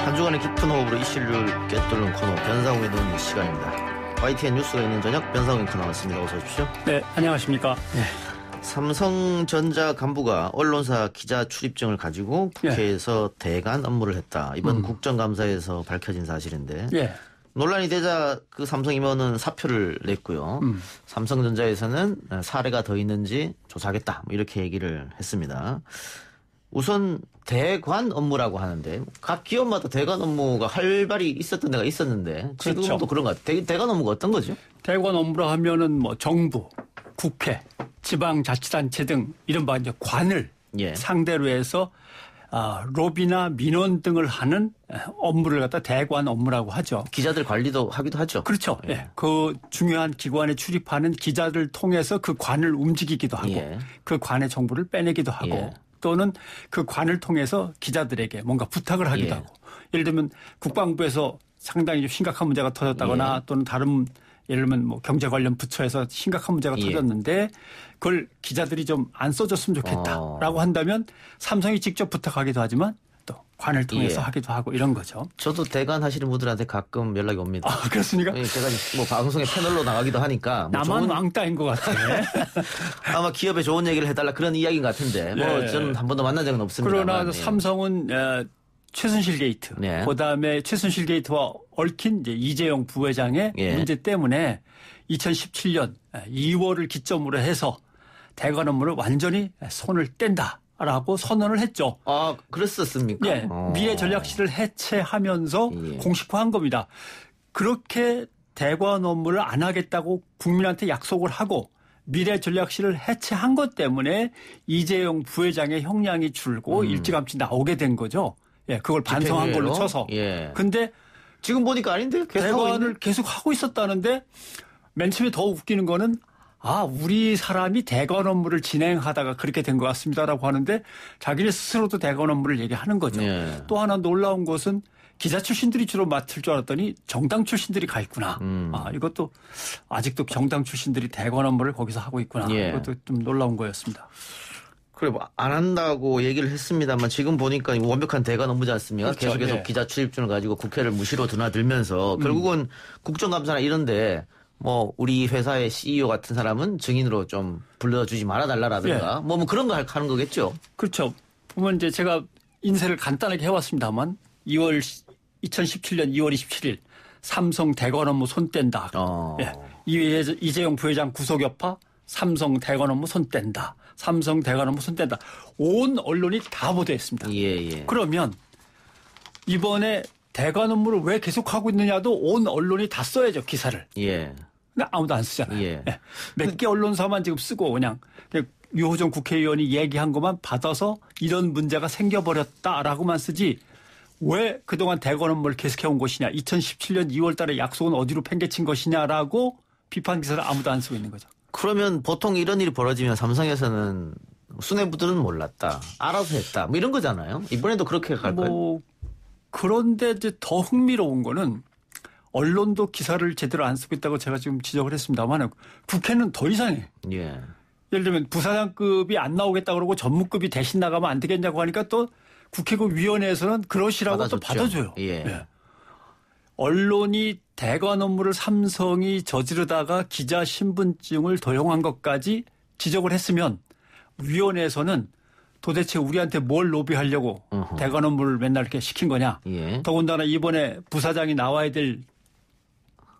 한 주간의 깊은 호흡으로 이슈를 꿰뚫는 코너 변상욱의 눈 시간입니다. YTN 뉴스가 있는 저녁 변상욱 앵커 나왔습니다. 어서 오십시오. 네, 안녕하십니까. 네. 삼성전자 간부가 언론사 기자 출입증을 가지고 국회에서 대관 업무를 했다. 이번 국정감사에서 밝혀진 사실인데 논란이 되자 그 삼성 임원은 사표를 냈고요. 삼성전자에서는 사례가 더 있는지 조사하겠다. 이렇게 얘기를 했습니다. 우선 대관 업무라고 하는데 각 기업마다 대관 업무가 활발히 있었던 데가 있었는데 지금도 그렇죠. 그런 것 같아요. 대관 업무가 어떤 거죠? 대관 업무라 하면은 뭐 정부, 국회, 지방자치단체 등 이른바 이제 관을 상대로 해서 로비나 민원 등을 하는 업무를 갖다 대관 업무라고 하죠. 기자들 관리도 하기도 하죠. 그렇죠. 예. 그 중요한 기관에 출입하는 기자들 통해서 그 관을 움직이기도 하고 그 관의 정보를 빼내기도 하고 또는 그 관을 통해서 기자들에게 뭔가 부탁을 하기도 하고 예를 들면 국방부에서 상당히 좀 심각한 문제가 터졌다거나 또는 다른 예를 들면 뭐 경제 관련 부처에서 심각한 문제가 터졌는데 그걸 기자들이 좀 안 써줬으면 좋겠다라고 한다면 삼성이 직접 부탁하기도 하지만 또 관을 통해서 하기도 하고 이런 거죠. 저도 대관 하시는 분들한테 가끔 연락이 옵니다. 아, 그렇습니까? 제가 뭐 방송에 패널로 나가기도 하니까. 뭐 나만 왕따인 것 같아. 아마 기업에 좋은 얘기를 해달라 그런 이야기인 것 같은데 뭐 저는 한 번도 만난 적은 없습니다. 그러나 삼성은 최순실 게이트, 그다음에 최순실 게이트와 얽힌 이제 이재용 부회장의 문제 때문에 2017년 2월을 기점으로 해서 대관 업무를 완전히 손을 뗀다라고 선언을 했죠. 아, 그랬었습니까? 예, 미래전략실을 해체하면서 공식화한 겁니다. 그렇게 대관 업무를 안 하겠다고 국민한테 약속을 하고 미래전략실을 해체한 것 때문에 이재용 부회장의 형량이 줄고 일찌감치 나오게 된 거죠. 예, 그걸 반성한 걸로 쳐서. 근데 지금 보니까 아닌데 대관을 계속 하고 있었다는데 맨 처음에 더 웃기는 거는 우리 사람이 대관 업무를 진행하다가 그렇게 된 것 같습니다라고 하는데 자기네 스스로도 대관 업무를 얘기하는 거죠. 또 하나 놀라운 것은 기자 출신들이 주로 맡을 줄 알았더니 정당 출신들이 가 있구나. 이것도 아직도 정당 출신들이 대관 업무를 거기서 하고 있구나. 이것도 좀 놀라운 거였습니다. 그래, 뭐 안 한다고 얘기를 했습니다만 지금 보니까 완벽한 대관 업무지 않습니까? 그렇죠. 계속해서 기자 출입증을 가지고 국회를 무시로 드나들면서 결국은 국정감사나 이런데 뭐 우리 회사의 CEO 같은 사람은 증인으로 좀 불러주지 말아달라라든가 뭐 그런 거 하는 거겠죠. 그렇죠. 보면 이제 제가 인쇄를 간단하게 해왔습니다만 2017년 2월 27일 삼성 대관 업무 손 뗀다. 이재용 부회장 구속 여파 삼성 대관 업무 손 뗀다. 삼성 대관 업무 손 뗀다. 온 언론이 다 보도했습니다. 그러면 이번에 대관 업무를 왜 계속하고 있느냐도 온 언론이 다 써야죠. 기사를. 근데 아무도 안 쓰잖아요. 몇 개 언론사만 지금 쓰고 그냥 유호정 국회의원이 얘기한 것만 받아서 이런 문제가 생겨버렸다라고만 쓰지 왜 그동안 대관 업무를 계속해온 것이냐. 2017년 2월 달에 약속은 어디로 팽개친 것이냐라고 비판 기사를 아무도 안 쓰고 있는 거죠. 그러면 보통 이런 일이 벌어지면 삼성에서는 수뇌부들은 몰랐다. 알아서 했다. 뭐 이런 거잖아요. 이번에도 그렇게 갈까요? 그런데 이제 더 흥미로운 거는 언론도 기사를 제대로 안 쓰고 있다고 제가 지금 지적을 했습니다만 국회는 더 이상해. 예를 들면 부사장급이 안 나오겠다 그러고 전무급이 대신 나가면 안 되겠냐고 하니까 또 국회국 위원회에서는 그러시라고 또 받아줘요. 언론이 대관 업무를 삼성이 저지르다가 기자 신분증을 도용한 것까지 지적을 했으면 위원회에서는 도대체 우리한테 뭘 로비하려고 대관 업무를 맨날 이렇게 시킨 거냐. 더군다나 이번에 부사장이 나와야 될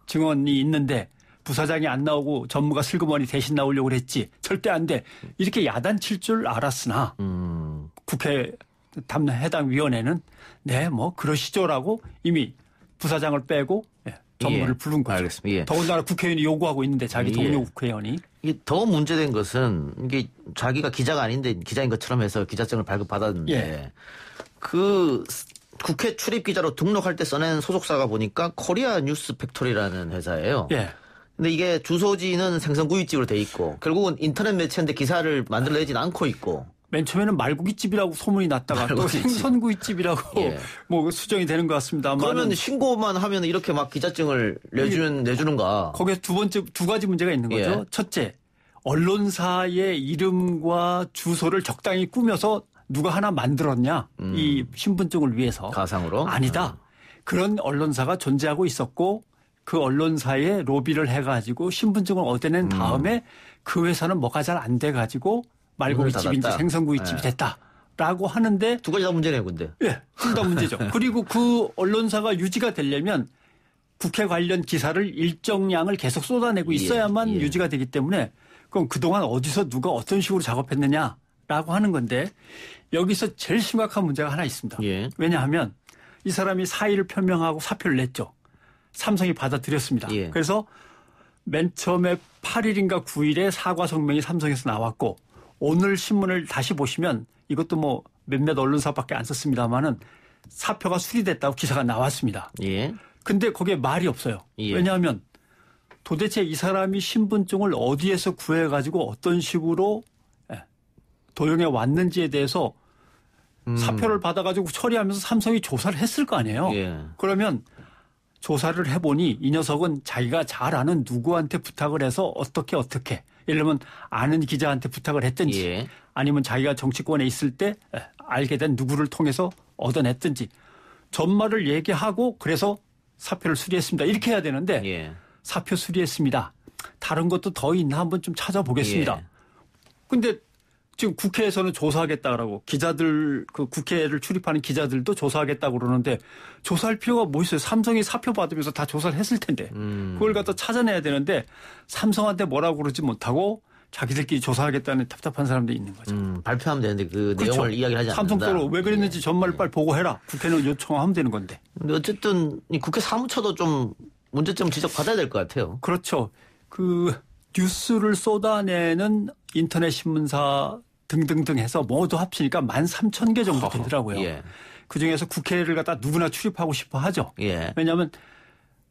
증언이 있는데 부사장이 안 나오고 전무가 슬그머니 대신 나오려고 그랬지. 절대 안 돼. 이렇게 야단칠 줄 알았으나 국회 해당 위원회는 뭐 그러시죠라고 이미 부사장을 빼고 전무를 부른 거죠. 알겠습니다. 더군다나 국회의원이 요구하고 있는데 자기 동료 국회의원이. 이게 더 문제된 것은 이게 자기가 기자가 아닌데 기자인 것처럼 해서 기자증을 발급받았는데 그 국회 출입 기자로 등록할 때 써낸 소속사가 보니까 코리아 뉴스 팩토리라는 회사예요. 근데 이게 주소지는 생선구이집으로 돼 있고 결국은 인터넷 매체인데 기사를 만들어내진 않고 있고. 맨 처음에는 말고기집이라고 소문이 났다가 또 생선구이집이라고 뭐 수정이 되는 것 같습니다만. 그러면 신고만 하면 이렇게 막 기자증을 내주는가? 거기에 두 가지 문제가 있는 거죠. 첫째, 언론사의 이름과 주소를 적당히 꾸며서 누가 하나 만들었냐 이 신분증을 위해서. 가상으로? 아니다. 그런 언론사가 존재하고 있었고 그 언론사에 로비를 해가지고 신분증을 얻어낸 다음에 그 회사는 뭐가 잘 안 돼가지고 말고기집인지 생선구이집이 됐다라고 하는데 두 가지 다 문제네요, 근데. 예, 둘 다 문제죠. 그리고 그 언론사가 유지가 되려면 국회 관련 기사를 일정량을 계속 쏟아내고 있어야만 유지가 되기 때문에 그럼 그동안 어디서 누가 어떤 식으로 작업했느냐라고 하는 건데 여기서 제일 심각한 문제가 하나 있습니다. 왜냐하면 이 사람이 사의를 표명하고 사표를 냈죠. 삼성이 받아들였습니다. 그래서 맨 처음에 8일인가 9일에 사과 성명이 삼성에서 나왔고 오늘 신문을 다시 보시면 이것도 뭐 몇몇 언론사밖에 안 썼습니다마는 사표가 수리됐다고 기사가 나왔습니다. 근데 거기에 말이 없어요. 왜냐하면 도대체 이 사람이 신분증을 어디에서 구해가지고 어떤 식으로 도용해 왔는지에 대해서 사표를 받아가지고 처리하면서 삼성이 조사를 했을 거 아니에요. 그러면 조사를 해보니 이 녀석은 자기가 잘 아는 누구한테 부탁을 해서 어떻게 예를 들면 아는 기자한테 부탁을 했든지 아니면 자기가 정치권에 있을 때 알게 된 누구를 통해서 얻어냈든지 전말을 얘기하고 그래서 사표를 수리했습니다. 이렇게 해야 되는데 사표 수리했습니다. 다른 것도 더 있나 한번 좀 찾아보겠습니다. 근데 지금 국회에서는 조사하겠다라고 기자들 그 국회를 출입하는 기자들도 조사하겠다고 그러는데 조사할 필요가 뭐 있어요. 삼성이 사표 받으면서 다 조사를 했을 텐데 그걸 갖다 찾아내야 되는데 삼성한테 뭐라고 그러지 못하고 자기들끼리 조사하겠다는 답답한 사람들이 있는 거죠. 발표하면 되는데 그 내용을 이야기를 하지 않는다. 삼성적으로 왜 그랬는지 전말을 빨리 보고해라. 국회는 요청하면 되는 건데. 근데 어쨌든 이 국회 사무처도 좀 문제점 지적받아야 될 것 같아요. 그렇죠. 그 뉴스를 쏟아내는 인터넷 신문사 등등등 해서 모두 합치니까 13,000개 정도 되더라고요. 그중에서 국회를 갖다 누구나 출입하고 싶어 하죠. 왜냐하면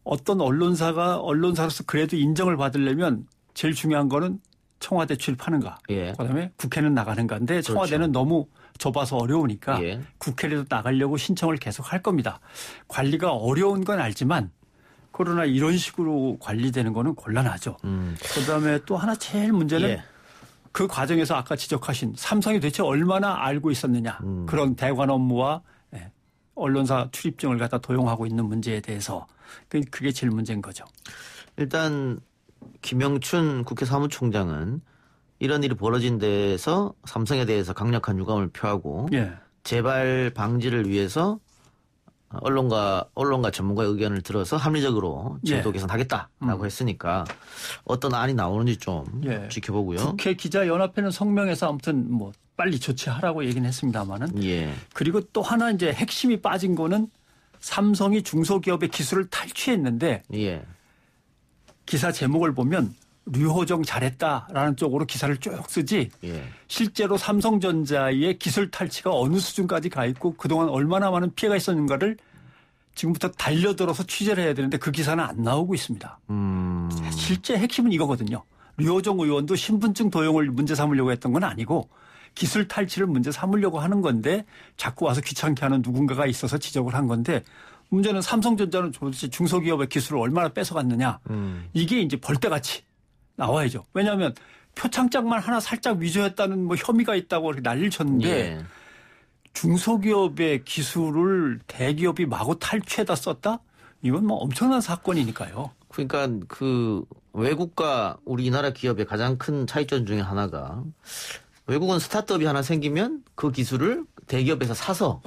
어떤 언론사로서 그래도 인정을 받으려면 제일 중요한 거는 청와대 출입하는가. 그다음에 국회는 나가는 건데 청와대는 너무 좁아서 어려우니까 국회라도 나가려고 신청을 계속 할 겁니다. 관리가 어려운 건 알지만 그러나 이런 식으로 관리되는 거는 곤란하죠. 그다음에 또 하나 제일 문제는 그 과정에서 아까 지적하신 삼성이 도대체 얼마나 알고 있었느냐. 그런 대관 업무와 언론사 출입증을 갖다 도용하고 있는 문제에 대해서 그게 제일 문제인 거죠. 일단 김영춘 국회 사무총장은 이런 일이 벌어진 데에서 삼성에 대해서 강력한 유감을 표하고 재발 방지를 위해서 언론가 전문가의 의견을 들어서 합리적으로 제도 개선하겠다라고 했으니까 어떤 안이 나오는지 좀 지켜보고요. 국회 기자연합회는 성명에서 아무튼 뭐 빨리 조치하라고 얘기는 했습니다마는 그리고 또 하나 이제 핵심이 빠진 거는 삼성이 중소기업의 기술을 탈취했는데 기사 제목을 보면 류호정 잘했다라는 쪽으로 기사를 쭉 쓰지 실제로 삼성전자의 기술 탈취가 어느 수준까지 가 있고 그동안 얼마나 많은 피해가 있었는가를 지금부터 달려들어서 취재를 해야 되는데 그 기사는 안 나오고 있습니다. 실제 핵심은 이거거든요. 류호정 의원도 신분증 도용을 문제 삼으려고 했던 건 아니고 기술 탈취를 문제 삼으려고 하는 건데 자꾸 와서 귀찮게 하는 누군가가 있어서 지적을 한 건데 문제는 삼성전자는 도대체 중소기업의 기술을 얼마나 뺏어갔느냐. 이게 이제 벌떼같이 나와야죠. 왜냐하면 표창장만 하나 살짝 위조했다는 뭐 혐의가 있다고 이렇게 난리를 쳤는데 중소기업의 기술을 대기업이 마구 탈취해다 썼다? 이건 뭐 엄청난 사건이니까요. 그러니까 그 외국과 우리나라 기업의 가장 큰 차이점 중에 하나가 외국은 스타트업이 하나 생기면 그 기술을 대기업에서 사서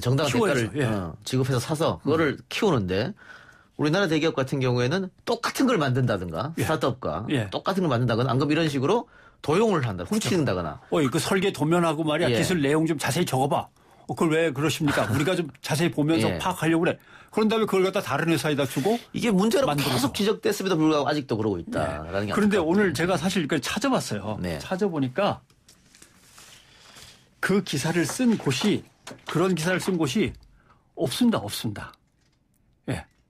정당한 대가를 지급해서 사서 그거를 키우는데 우리나라 대기업 같은 경우에는 똑같은 걸 만든다든가 스타트업과 똑같은 걸 만든다거나 안 그러면 이런 식으로 도용을 한다. 훔친다거나. 그 설계 도면하고 말이야 기술 내용 좀 자세히 적어봐. 그걸 왜 그러십니까? 우리가 좀 자세히 보면서 파악하려고 그래. 그런 다음에 그걸 갖다 다른 회사에다 주고 이게 문제로 계속 지적됐음에도 불구하고 아직도 그러고 있다라는 게 그런데 오늘 제가 사실 그걸 찾아봤어요. 찾아보니까 그 기사를 쓴 곳이 그런 기사를 쓴 곳이 없습니다.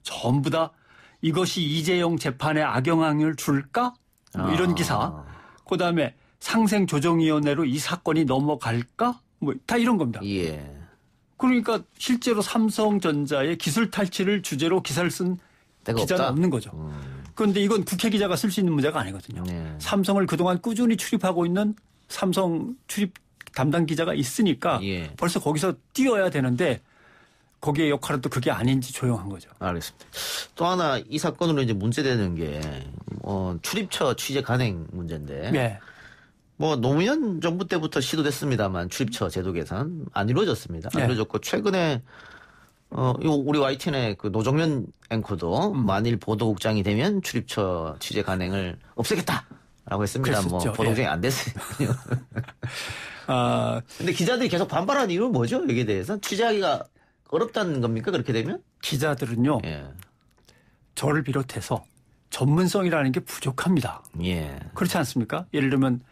전부 다 이것이 이재용 재판에 악영향을 줄까? 뭐 이런 기사. 그다음에 상생조정위원회로 이 사건이 넘어갈까? 뭐 다 이런 겁니다. 그러니까 실제로 삼성전자의 기술 탈취를 주제로 기사를 쓴 기자는 없는 거죠. 그런데 이건 국회 기자가 쓸 수 있는 문제가 아니거든요. 삼성을 그동안 꾸준히 출입하고 있는 삼성 출입 담당 기자가 있으니까 예. 벌써 거기서 뛰어야 되는데 거기의 역할은 또 그게 아닌지 조용한 거죠. 알겠습니다. 또 하나 이 사건으로 이제 문제되는 게 출입처 취재 간행 문제인데. 네. 뭐 노무현 정부 때부터 시도됐습니다만 출입처 제도 개선 안 이루어졌습니다. 안 이루어졌고 최근에 우리 YTN의 그 노정면 앵커도 만일 보도국장이 되면 출입처 취재 간행을 없애겠다라고 했습니다. 그랬었죠. 뭐 보도국장이 안 됐으니까요. 근데 기자들이 계속 반발하는 이유는 뭐죠? 여기에 대해서 취재하기가 어렵다는 겁니까? 그렇게 되면? 기자들은요. 예. 저를 비롯해서 전문성이라는 게 부족합니다. 예. 그렇지 않습니까? 예를 들면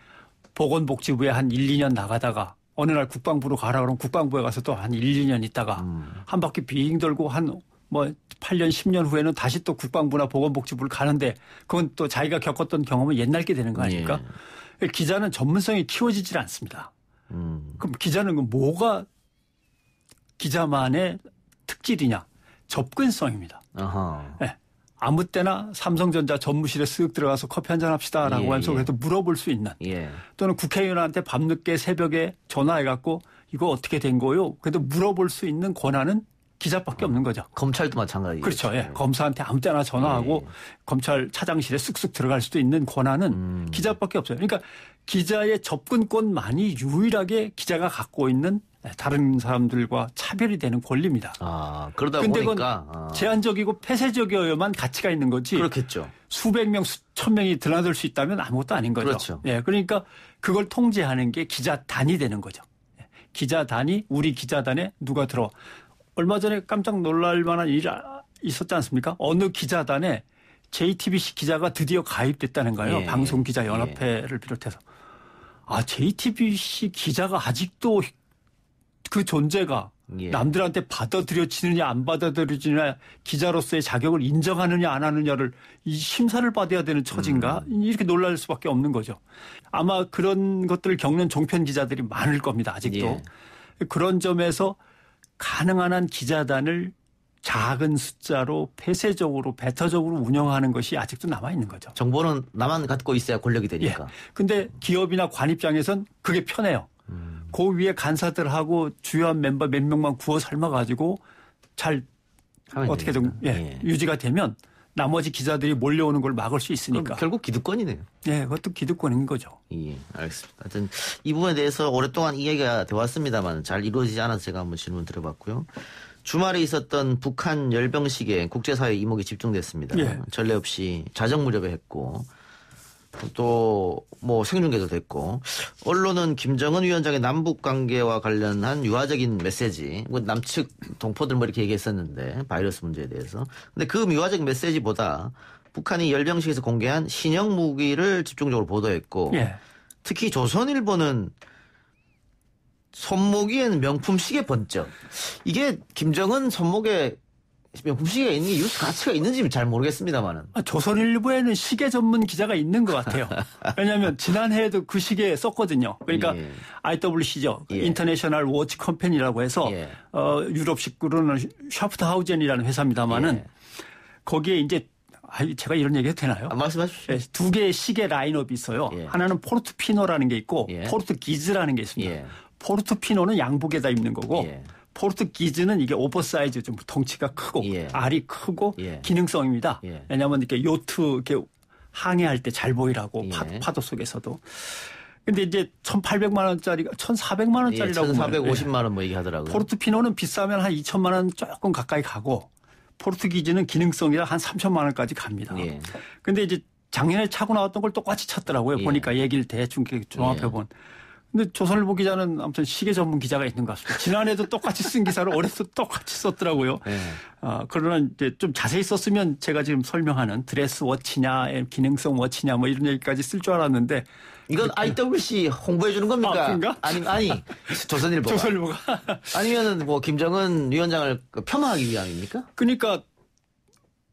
보건복지부에 한 1, 2년 나가다가 어느 날 국방부로 가라 그러면 국방부에 가서 또 한 1, 2년 있다가 한 바퀴 빙 돌고 한 뭐 8년, 10년 후에는 다시 또 국방부나 보건복지부를 가는데 그건 또 자기가 겪었던 경험은 옛날 게 되는 거 아닙니까? 예. 기자는 전문성이 키워지질 않습니다. 그럼 기자는 뭐가 기자만의 특질이냐? 접근성입니다. 네. 아무 때나 삼성전자 전무실에 쓱 들어가서 커피 한잔 합시다라고 하면서 그래도 물어볼 수 있는 또는 국회의원한테 밤늦게 새벽에 전화해갖고 이거 어떻게 된 거요? 그래도 물어볼 수 있는 권한은 기자밖에 없는 거죠. 검찰도 마찬가지죠. 그렇죠. 예. 검사한테 아무 때나 전화하고 검찰 차장실에 쑥쑥 들어갈 수도 있는 권한은 기자밖에 없어요. 그러니까 기자의 접근권만이 유일하게 기자가 갖고 있는 다른 사람들과 차별이 되는 권리입니다. 그러다 근데 보니까 그건 제한적이고 폐쇄적이어야만 가치가 있는 거지. 그렇겠죠. 수백 명, 수천 명이 드나들 수 있다면 아무것도 아닌 거죠. 그렇죠. 예, 그러니까 그걸 통제하는 게 기자단이 되는 거죠. 기자단이 우리 기자단에 누가 들어. 얼마 전에 깜짝 놀랄 만한 일이 있었지 않습니까? 어느 기자단에 JTBC 기자가 드디어 가입됐다는 거예요. 방송기자연합회를 비롯해서. JTBC 기자가 아직도 그 존재가 남들한테 받아들여지느냐 안 받아들여지느냐 기자로서의 자격을 인정하느냐 안 하느냐를 이 심사를 받아야 되는 처지인가 이렇게 놀랄 수밖에 없는 거죠. 아마 그런 것들을 겪는 종편 기자들이 많을 겁니다. 아직도. 그런 점에서 가능한 한 기자단을 작은 숫자로 폐쇄적으로 배타적으로 운영하는 것이 아직도 남아있는 거죠. 정보는 나만 갖고 있어야 권력이 되니까. 근데 기업이나 관 입장에선 그게 편해요. 그 위에 간사들하고 주요한 멤버 몇 명만 구워 삶아가지고 잘 어떻게든 유지가 되면 나머지 기자들이 몰려오는 걸 막을 수 있으니까. 결국 기득권이네요. 네, 그것도 기득권인 거죠. 예, 알겠습니다. 하여튼 이 부분에 대해서 오랫동안 이야기가 되어 왔습니다만 잘 이루어지지 않아서 제가 한번 질문 드려봤고요. 주말에 있었던 북한 열병식에 국제사회 이목이 집중됐습니다. 전례 없이 자정무렵에 했고 또 뭐 생중계도 됐고 언론은 김정은 위원장의 남북 관계와 관련한 유화적인 메시지, 뭐 남측 동포들 뭐 이렇게 얘기했었는데 바이러스 문제에 대해서. 근데 그 유화적 메시지보다 북한이 열병식에서 공개한 신형 무기를 집중적으로 보도했고 특히 조선일보는 손목이에는 명품 시계 번쩍. 이게 김정은 손목에 명품 시계가 있는 게 뉴스 가치가 있는지 잘 모르겠습니다만은. 조선일보에는 시계 전문 기자가 있는 것 같아요. 왜냐하면 지난해에도 그 시계 썼거든요. 그러니까 IWC죠. 인터내셔널 워치 컴퍼니라고 해서 유럽식으로는 샤프트하우젠이라는 회사입니다만은 거기에 이제 제가 이런 얘기 해도 되나요? 말씀하십시오. 두 개의 시계 라인업이 있어요. 하나는 포르투피노라는 게 있고 포르투기즈라는 게 있습니다. 포르투피노는 양복에다 입는 거고 포르투기즈는 이게 오버사이즈 좀 덩치가 크고 알이 크고 기능성입니다. 왜냐하면 이렇게 요트 이렇게 항해할 때 잘 보이라고 파도 속에서도. 근데 이제 1,800만 원짜리가 1,400만 원짜리라고 1,450만 원 뭐 얘기하더라고요. 포르투피노는 비싸면 한 2천만 원 조금 가까이 가고 포르투기즈는 기능성이라 한 3천만 원까지 갑니다. 근데 이제 작년에 차고 나왔던 걸 똑같이 찼더라고요. 보니까 얘기를 대충 종합해 본. 근데 조선일보 기자는 아무튼 시계 전문 기자가 있는 것 같습니다. 지난해도 똑같이 쓴 기사를 올해도 똑같이 썼더라고요. 그러나 이제 좀 자세히 썼으면 제가 지금 설명하는 드레스 워치냐, 기능성 워치냐 뭐 이런 얘기까지 쓸 줄 알았는데. 이건 IWC 홍보해 주는 겁니까? 그런가? 아니, 조선일보가. 아니면은 뭐 김정은 위원장을 폄하하기 위함입니까? 그러니까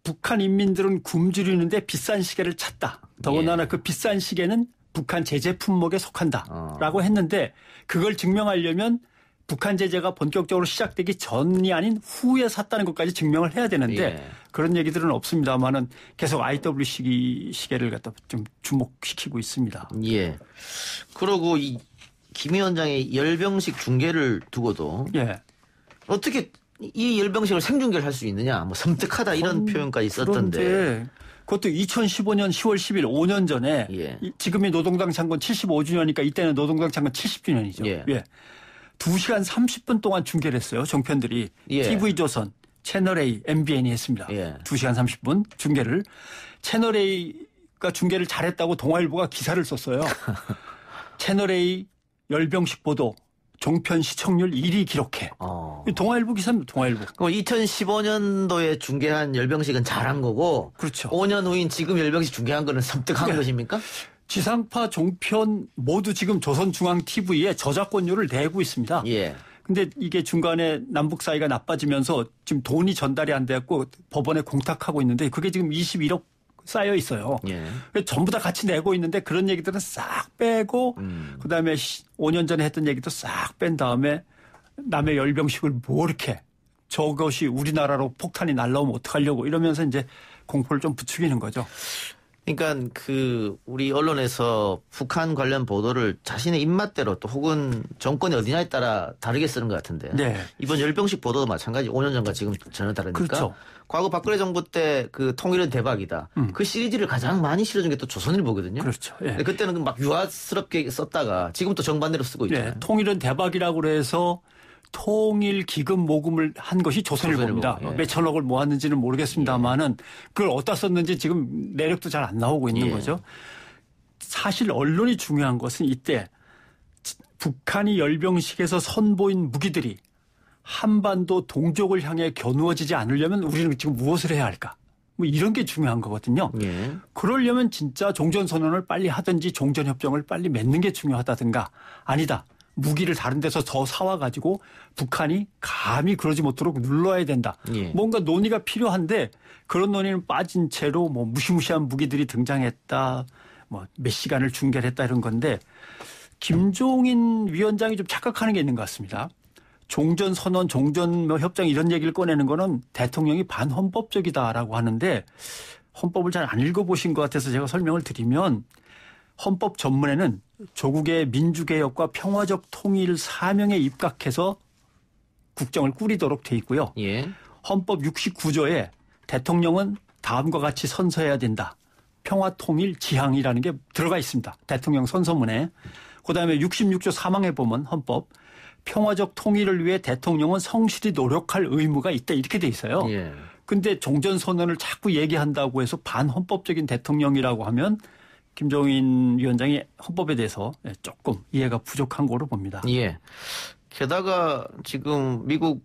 북한 인민들은 굶주리는데 비싼 시계를 찾다. 더군다나 그 비싼 시계는 북한 제재 품목에 속한다라고 했는데 그걸 증명하려면 북한 제재가 본격적으로 시작되기 전이 아닌 후에 샀다는 것까지 증명을 해야 되는데 그런 얘기들은 없습니다만은 계속 IWC 시계를 갖다 좀 주목시키고 있습니다. 그리고 김 위원장의 열병식 중계를 두고도 예. 어떻게 이 열병식을 생중계를 할 수 있느냐, 뭐 섬뜩하다 이런 표현까지 썼던데. 그것도 2015년 10월 10일 5년 전에 예. 지금이 노동당 창건 75주년이니까 이때는 노동당 창건 70주년이죠. 예. 예. 2시간 30분 동안 중계를 했어요. 종편들이. 예. TV조선, 채널A, MBN이 했습니다. 예. 2시간 30분 중계를. 채널A가 중계를 잘했다고 동아일보가 기사를 썼어요. 채널A 열병식 보도. 종편 시청률 1위 기록해. 동아일보 기사입니다. 동아일보. 그럼 2015년도에 중계한 열병식은 잘한 거고. 그렇죠. 5년 후인 지금 열병식 중계한 거는 섬뜩한 것입니까? 지상파 종편 모두 지금 조선중앙TV에 저작권료를 내고 있습니다. 예. 근데 이게 중간에 남북 사이가 나빠지면서 지금 돈이 전달이 안 됐고 법원에 공탁하고 있는데 그게 지금 21억 쌓여 있어요. 예. 전부 다 같이 내고 있는데 그런 얘기들은 싹 빼고 그다음에 5년 전에 했던 얘기도 싹 뺀 다음에 남의 열병식을 뭐 이렇게 저것이 우리나라로 폭탄이 날라오면 어떡하려고 이러면서 이제 공포를 좀 부추기는 거죠. 그러니까 그 우리 언론에서 북한 관련 보도를 자신의 입맛대로 또 혹은 정권이 어디냐에 따라 다르게 쓰는 것 같은데 네. 이번 열병식 보도도 마찬가지 5년 전과 지금 전혀 다르니까 그렇죠. 과거 박근혜 정부 때 그 통일은 대박이다. 그 시리즈를 가장 많이 실어준 게 또 조선일보거든요. 그렇죠. 예. 근데 그때는 막 유아스럽게 썼다가 지금 또 정반대로 쓰고 있잖아요. 예. 통일은 대박이라고 해서 통일 기금 모금을 한 것이 조선일보입니다. 예. 몇 천억을 모았는지는 모르겠습니다만은 그걸 어디다 썼는지 지금 내력도 잘 안 나오고 있는 거죠. 사실 언론이 중요한 것은 이때 북한이 열병식에서 선보인 무기들이 한반도 동족을 향해 겨누어지지 않으려면 우리는 지금 무엇을 해야 할까? 뭐 이런 게 중요한 거거든요. 예. 그러려면 진짜 종전선언을 빨리 하든지 종전협정을 빨리 맺는 게 중요하다든가 아니다. 무기를 다른 데서 더 사와가지고 북한이 감히 그러지 못하도록 눌러야 된다. 예. 뭔가 논의가 필요한데 그런 논의는 빠진 채로 뭐 무시무시한 무기들이 등장했다. 뭐 몇 시간을 중계를 했다 이런 건데 김종인 위원장이 좀 착각하는 게 있는 것 같습니다. 종전선언, 종전협정 이런 얘기를 꺼내는 거는 대통령이 반헌법적이다라고 하는데 헌법을 잘 안 읽어보신 것 같아서 제가 설명을 드리면 헌법 전문에는 조국의 민주개혁과 평화적 통일 사명에 입각해서 국정을 꾸리도록 돼 있고요. 예. 헌법 69조에 대통령은 다음과 같이 선서해야 된다. 평화통일 지향이라는 게 들어가 있습니다. 대통령 선서문에. 그다음에 66조 3항에 보면 헌법 평화적 통일을 위해 대통령은 성실히 노력할 의무가 있다 이렇게 돼 있어요. 그런데 예. 종전선언을 자꾸 얘기한다고 해서 반헌법적인 대통령이라고 하면 김종인 위원장이 헌법에 대해서 조금 이해가 부족한 거로 봅니다. 예. 게다가 지금 미국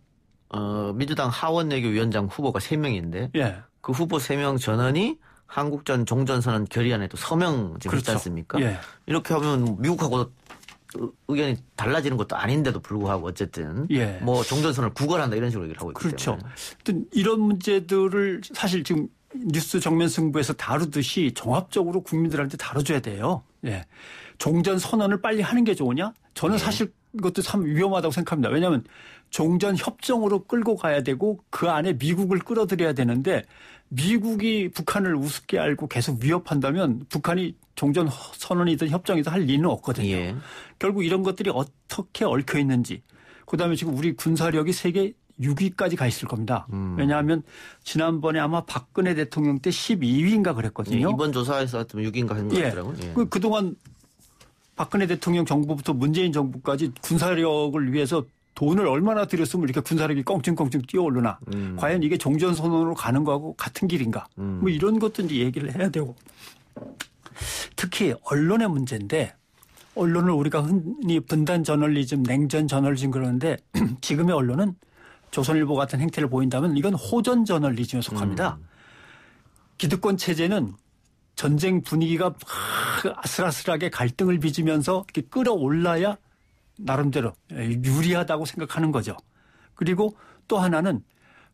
민주당 하원내교위원장 후보가 3명인데 예. 그 후보 3명 전원이 한국전 종전선언 결의안에도 서명 지금 그렇죠. 있지 않습니까? 예. 이렇게 하면 미국하고 의견이 달라지는 것도 아닌데도 불구하고 어쨌든 예. 뭐 종전선언을 구걸한다 이런 식으로 얘기를 하고 있기 그렇죠. 때문에. 그렇죠. 이런 문제들을 사실 지금 뉴스 정면 승부에서 다루듯이 종합적으로 국민들한테 다뤄줘야 돼요. 예. 종전선언을 빨리 하는 게 좋으냐? 저는 사실 이것도 참 위험하다고 생각합니다. 왜냐하면 종전협정으로 끌고 가야 되고 그 안에 미국을 끌어들여야 되는데 미국이 북한을 우습게 알고 계속 위협한다면 북한이 종전선언이든 협정이든 할 리는 없거든요. 예. 결국 이런 것들이 어떻게 얽혀 있는지 그다음에 지금 우리 군사력이 세계 6위까지 가 있을 겁니다. 왜냐하면 지난번에 아마 박근혜 대통령 때 12위인가 그랬거든요. 예, 이번 조사에서 6위인가 한 것 같더라고요. 예. 그동안 박근혜 대통령 정부부터 문재인 정부까지 군사력을 위해서 돈을 얼마나 들였으면 이렇게 군사력이 껑충껑충 뛰어오르나. 과연 이게 종전선언으로 가는 거하고 같은 길인가. 뭐 이런 것도 이제 얘기를 해야 되고. 특히 언론의 문제인데 언론을 우리가 흔히 분단 저널리즘, 냉전 저널리즘 그러는데 지금의 언론은 조선일보 같은 행태를 보인다면 이건 호전 저널리즘에 속합니다. 기득권 체제는 전쟁 분위기가 아슬아슬하게 갈등을 빚으면서 이렇게 끌어올라야 나름대로 유리하다고 생각하는 거죠. 그리고 또 하나는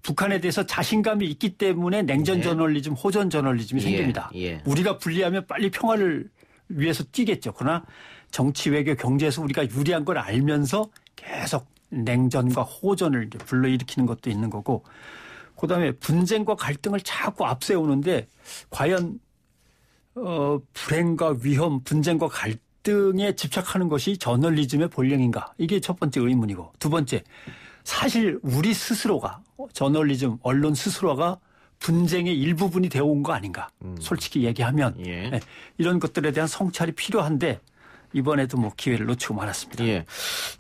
북한에 대해서 자신감이 있기 때문에 냉전 저널리즘, 호전 저널리즘이 생깁니다. 우리가 불리하면 빨리 평화를 위해서 뛰겠죠. 그러나 정치, 외교, 경제에서 우리가 유리한 걸 알면서 계속 냉전과 호전을 이제 불러일으키는 것도 있는 거고 그다음에 분쟁과 갈등을 자꾸 앞세우는데 과연 불행과 위험, 분쟁과 갈등 갈등에 집착하는 것이 저널리즘의 본령인가? 이게 첫 번째 의문이고, 두 번째, 사실 우리 스스로가 저널리즘, 언론 스스로가 분쟁의 일부분이 되어온 거 아닌가? 솔직히 얘기하면 예. 네, 이런 것들에 대한 성찰이 필요한데 이번에도 뭐 기회를 놓치고 말았습니다. 예.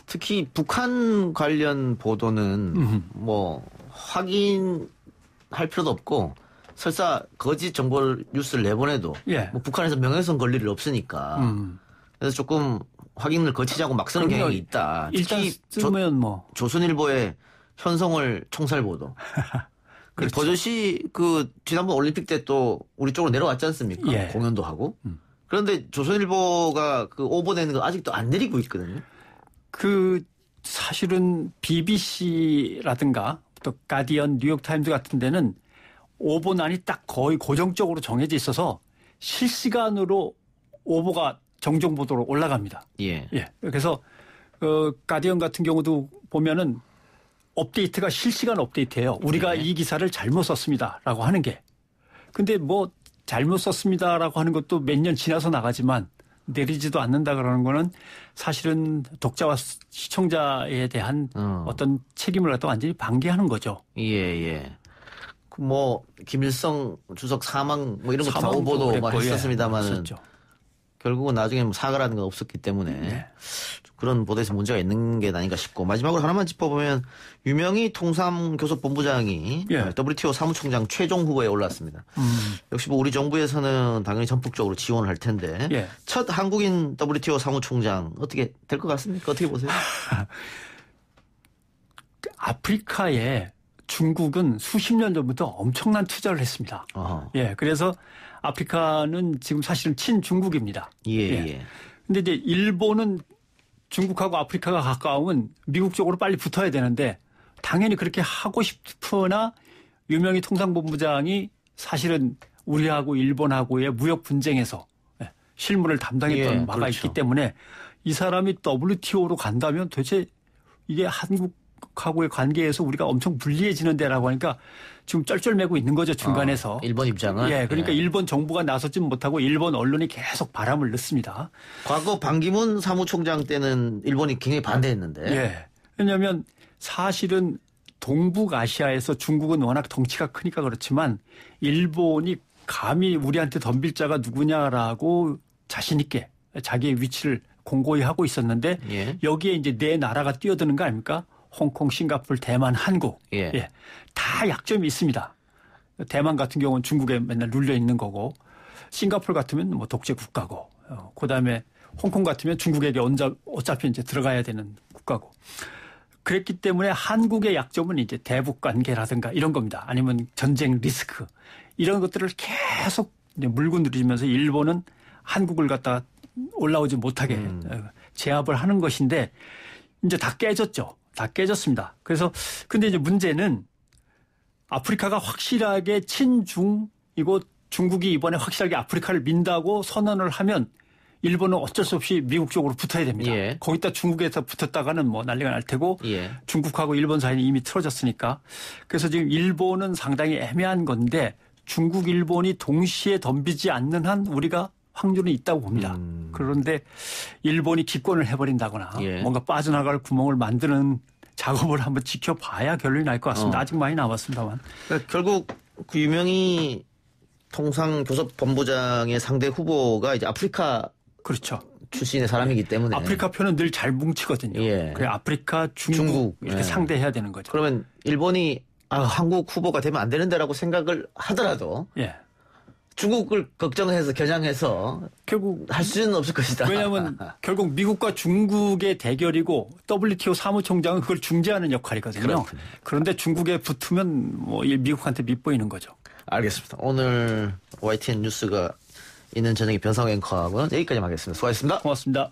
특히 북한 관련 보도는 뭐 확인할 필요도 없고 설사 거짓 정보 뉴스를 내보내도 예. 뭐 북한에서 명예훼손 걸릴 일 없으니까 그래서 조금 확인을 거치지 않고 막 쓰는 경향이 있다. 일단 특히 쓰면 뭐 조선일보의 현송월 총살 보도. 그렇죠. 버젓이 그 지난번 올림픽 때 또 우리 쪽으로 내려왔지 않습니까? 예. 공연도 하고. 그런데 조선일보가 그 오보 내는 거 아직도 안 내리고 있거든요. 그 사실은 BBC라든가 또 가디언, 뉴욕타임즈 같은 데는 오보난이 딱 거의 고정적으로 정해져 있어서 실시간으로 오보가 정정 보도로 올라갑니다. 예. 예. 그래서 가디언 같은 경우도 보면은 업데이트가 실시간 업데이트예요. 우리가 이 기사를 잘못 썼습니다라고 하는 게. 근데 뭐 잘못 썼습니다라고 하는 것도 몇 년 지나서 나가지만 내리지도 않는다 그러는 거는 사실은 독자와 시청자에 대한 어떤 책임을 갖다 완전히 방기하는 거죠. 예, 예. 뭐 김일성 주석 사망 뭐 이런 거 다 오보도 막 했었습니다만은 결국은 나중에 뭐 사과라는 건 없었기 때문에 네. 그런 보도에서 문제가 있는 게 아닌가 싶고 마지막으로 하나만 짚어보면 유명희 통상교섭본부장이 예. WTO 사무총장 최종 후보에 올랐습니다. 역시 뭐 우리 정부에서는 당연히 전폭적으로 지원을 할 텐데 예. 첫 한국인 WTO 사무총장 어떻게 될 것 같습니까? 어떻게 보세요? 아프리카에 중국은 수십 년 전부터 엄청난 투자를 했습니다. 어허. 예, 그래서 아프리카는 지금 사실은 친중국입니다. 예, 예. 근데 이제 일본은 중국하고 아프리카가 가까우면 미국 쪽으로 빨리 붙어야 되는데 당연히 그렇게 하고 싶으나 유명희 통상본부장이 사실은 우리하고 일본하고의 무역 분쟁에서 실무를 담당했던 예, 바가 그렇죠. 있기 때문에 이 사람이 WTO로 간다면 도대체 이게 한국하고의 관계에서 우리가 엄청 불리해지는 데라고 하니까 지금 쩔쩔매고 있는 거죠, 중간에서. 일본 입장은? 예, 그러니까 예. 일본 정부가 나서지 못하고 일본 언론이 계속 바람을 넣습니다. 과거 반기문 사무총장 때는 일본이 굉장히 반대했는데. 예. 왜냐하면 사실은 동북아시아에서 중국은 워낙 덩치가 크니까 그렇지만 일본이 감히 우리한테 덤빌 자가 누구냐라고 자신 있게 자기의 위치를 공고히 하고 있었는데 예. 여기에 이제 네 나라가 뛰어드는 거 아닙니까? 홍콩, 싱가포르, 대만, 한국. 예. 예. 다 약점이 있습니다. 대만 같은 경우는 중국에 맨날 눌려 있는 거고 싱가포르 같으면 뭐 독재 국가고 그다음에 홍콩 같으면 중국에게 어차피 이제 들어가야 되는 국가고 그랬기 때문에 한국의 약점은 이제 대북 관계라든가 이런 겁니다. 아니면 전쟁 리스크 이런 것들을 계속 이제 물고 늘리면서 일본은 한국을 갖다 올라오지 못하게 제압을 하는 것인데 이제 다 깨졌죠. 다 깨졌습니다. 그래서 근데 이제 문제는 아프리카가 확실하게 친중이고 중국이 이번에 확실하게 아프리카를 민다고 선언을 하면 일본은 어쩔 수 없이 미국 쪽으로 붙어야 됩니다. 예. 거기다 중국에서 붙었다가는 뭐 난리가 날 테고 예. 중국하고 일본 사이는 이미 틀어졌으니까 그래서 지금 일본은 상당히 애매한 건데 중국, 일본이 동시에 덤비지 않는 한 우리가 확률은 있다고 봅니다. 그런데 일본이 기권을 해버린다거나 예. 뭔가 빠져나갈 구멍을 만드는 작업을 한번 지켜봐야 결론이 날 것 같습니다. 아직 많이 남았습니다만. 그러니까 결국 그 유명희 통상교섭본부장의 상대 후보가 이제 아프리카 그렇죠. 출신의 사람이기 때문에 아프리카 편은 늘 잘 뭉치거든요. 예. 그래 아프리카, 중국 이렇게 예. 상대해야 되는 거죠. 그러면 일본이 한국 후보가 되면 안 되는데라고 생각을 하더라도 예. 중국을 걱정해서 겨냥해서 결국 할 수는 없을 것이다. 왜냐하면 결국 미국과 중국의 대결이고 WTO 사무총장은 그걸 중재하는 역할이거든요. 그렇군요. 그런데 중국에 붙으면 뭐 미국한테 밑보이는 거죠. 알겠습니다. 오늘 YTN 뉴스가 있는 저녁에 변상호 앵커하고는 여기까지 하겠습니다. 수고하셨습니다. 고맙습니다.